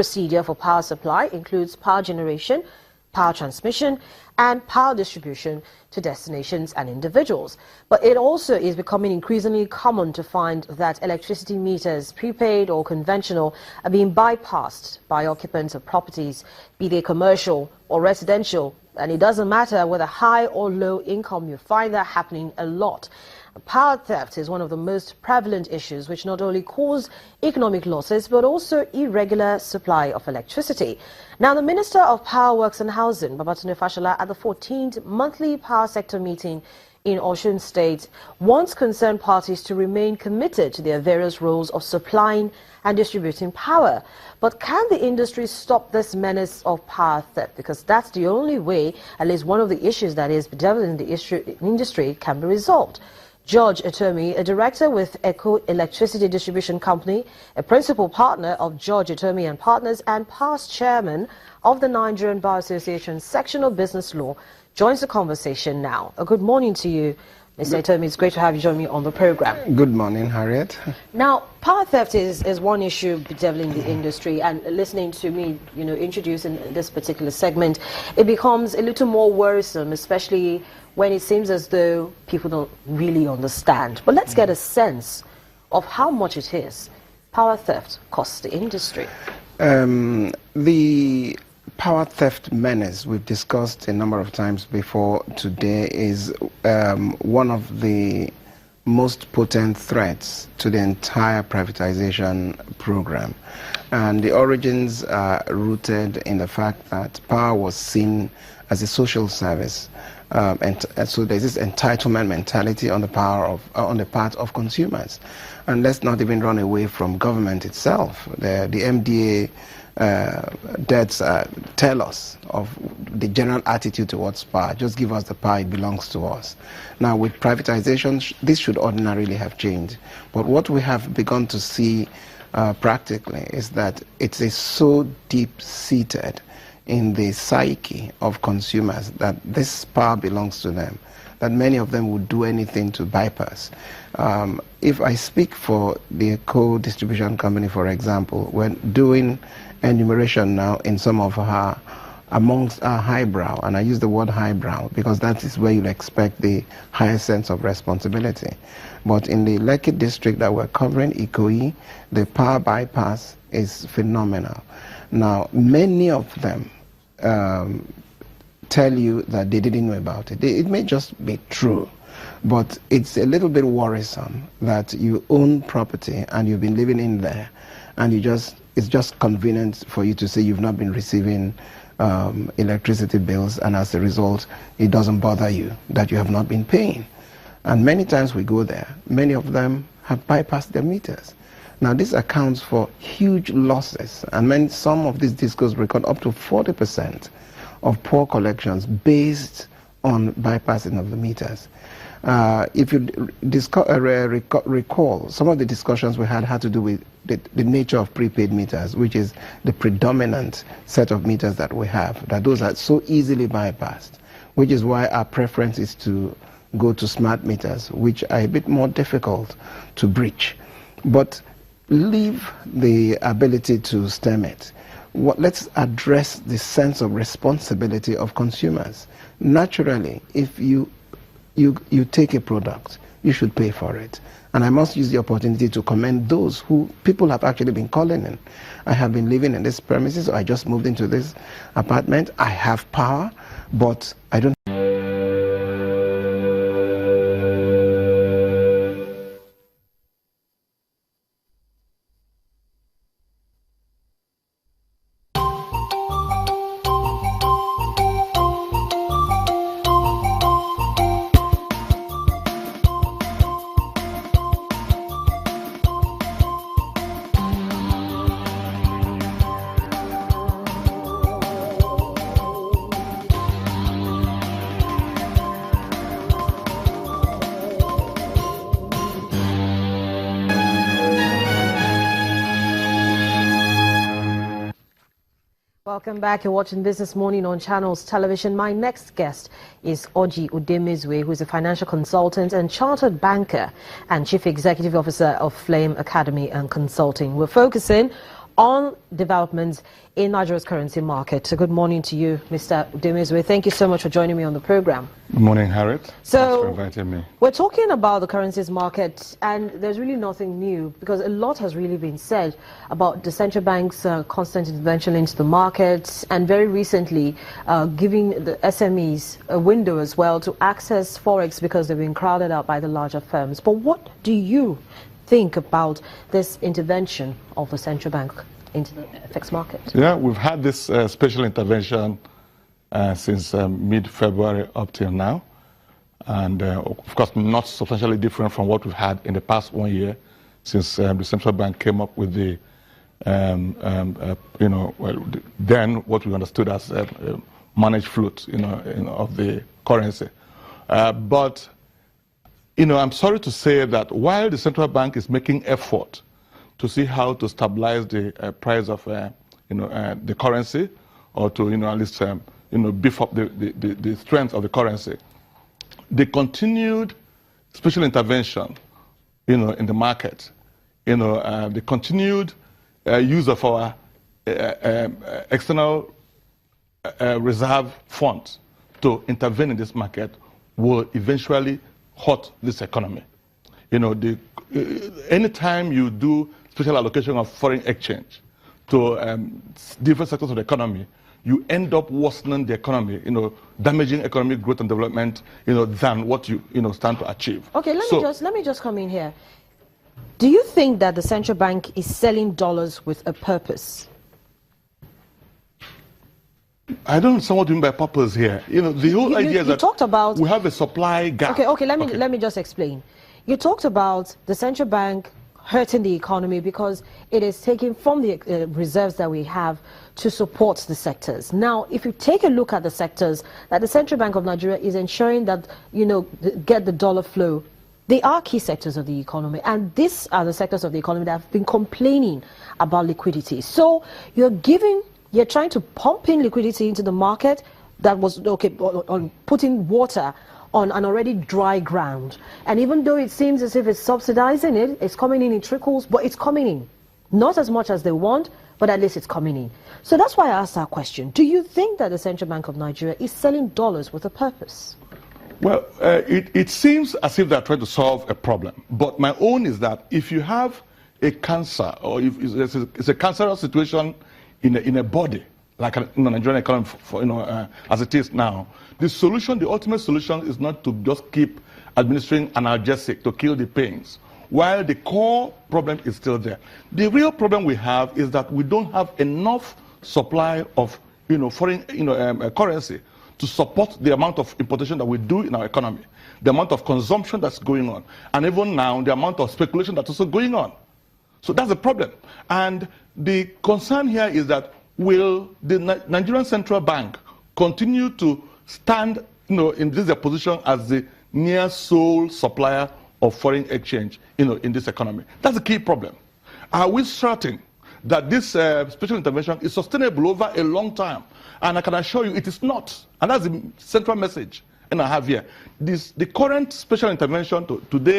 Procedure for power supply includes power generation, power transmission, and power distribution to destinations and individuals. But it also is becoming increasingly common to find that electricity meters, prepaid or conventional, are being bypassed by occupants of properties, be they commercial or residential. And it doesn't matter whether high or low income, you find that happening a lot. Power theft is one of the most prevalent issues which not only cause economic losses but also irregular supply of electricity. Now, the Minister of Power, Works and Housing, Babatunde Fashola, at the 14th monthly power sector meeting in Osun State, wants concerned parties to remain committed to their various roles of supplying and distributing power. But can the industry stop this menace of power theft? Because that's the only way, at least one of the issues that is bedeviling the industry, can be resolved. George Etomi, a director with Eco Electricity Distribution Company, a principal partner of George Etomi and Partners, and past chairman of the Nigerian Bar Association Section of Business Law, joins the conversation now. A good morning to you, Mr. Etomi. It's great to have you join me on the program. Good morning, Harriet. Now, power theft is one issue bedeviling the industry, and listening to me, introducing this particular segment, it becomes a little more worrisome, especially when it seems as though people don't really understand. But let's get a sense of how much it is power theft costs the industry. The power theft menace we've discussed a number of times before today is one of the most potent threats to the entire privatization program. And the origins are rooted in the fact that power was seen as a social service. And so there's this entitlement mentality on the part of consumers. And let's not even run away from government itself. The MDA debts tell us of the general attitude towards power. Just give us the power, it belongs to us. Now, with privatization, this should ordinarily have changed. But what we have begun to see practically is that it's so deep-seated in the psyche of consumers that this power belongs to them, that many of them would do anything to bypass. If I speak for the co-distribution company, for example, when doing enumeration now in some of our, amongst our highbrow, and I use the word highbrow because that is where you'll expect the highest sense of responsibility. But in the Lekki district that we're covering, Ikoyi, the power bypass is phenomenal. Now, many of them tell you that they didn't know about it. It may just be true, but it's a little bit worrisome that you own property and you've been living in there, and it's just convenient for you to say you've not been receiving electricity bills, and as a result, it doesn't bother you that you have not been paying. And many times we go there, many of them have bypassed their meters. Now, this accounts for huge losses, and some of these discos record up to 40% of poor collections based on bypassing of the meters. If you recall, some of the discussions we had to do with the nature of prepaid meters, which is the predominant set of meters that we have, that those are so easily bypassed, which is why our preference is to go to smart meters, which are a bit more difficult to breach. But leave the ability to stem it. Let's address the sense of responsibility of consumers. Naturally, if you take a product, you should pay for it. And I must use the opportunity to commend those who people have actually been calling in. I have been living in this premises, or I just moved into this apartment. I have power, but I don't. Welcome back. You're watching Business Morning on Channels Television. My next guest is Oji Udemezue, who is a financial consultant and chartered banker and Chief Executive Officer of Flame Academy and Consulting. We're focusing on developments in Nigeria's currency market. So good morning to you, Mr. Udemezue. Thank you so much for joining me on the program. Good morning, Harriet. So, thanks for inviting me. We're talking about the currencies market, and there's really nothing new because a lot has really been said about the central bank's constant intervention into the markets, and very recently giving the SMEs a window as well to access Forex because they've been crowded out by the larger firms. But what do you think about this intervention of the central bank into the FX market? Yeah, we've had this special intervention since mid-February up till now, and of course not substantially different from what we've had in the past 1 year since the central bank came up with the, then what we understood as managed float, of the currency. But I'm sorry to say that while the central bank is making effort to see how to stabilize the price of, the currency, or to, at least, beef up the strength of the currency, the continued special intervention, in the market, the continued use of our external reserve funds to intervene in this market will eventually hurt this economy. Anytime you do special allocation of foreign exchange to different sectors of the economy, you end up worsening the economy, damaging economic growth and development, than what you, stand to achieve. Okay, let me just come in here. Do you think that the central bank is selling dollars with a purpose? I don't understand what you mean by purpose here. The whole idea is that talked about, we have a supply gap. Okay, let me just explain. You talked about the central bank hurting the economy because it is taking from the reserves that we have to support the sectors. Now, if you take a look at the sectors that the Central Bank of Nigeria is ensuring that, get the dollar flow, they are key sectors of the economy, and these are the sectors of the economy that have been complaining about liquidity. So you're trying to pump in liquidity into the market that was, on putting water on an already dry ground. And even though it seems as if it's subsidizing it, it's coming in trickles, but it's coming in. Not as much as they want, but at least it's coming in. So that's why I asked that question. Do you think that the Central Bank of Nigeria is selling dollars with a purpose? Well, it seems as if they're trying to solve a problem. But my own is that if you have a cancer, or if it's a cancerous situation in a body, like in the Nigerian economy, as it is now, the ultimate solution is not to just keep administering analgesic to kill the pains, while the core problem is still there. The real problem we have is that we don't have enough supply of, foreign, currency to support the amount of importation that we do in our economy, the amount of consumption that's going on, and even now the amount of speculation that's also going on. So that's the problem. And the concern here is that will the Nigerian Central Bank continue to stand, in this position as the near sole supplier of foreign exchange, in this economy? That's the key problem. Are we certain that this special intervention is sustainable over a long time? And I can assure you it is not. And that's the central message I have here. The current special intervention today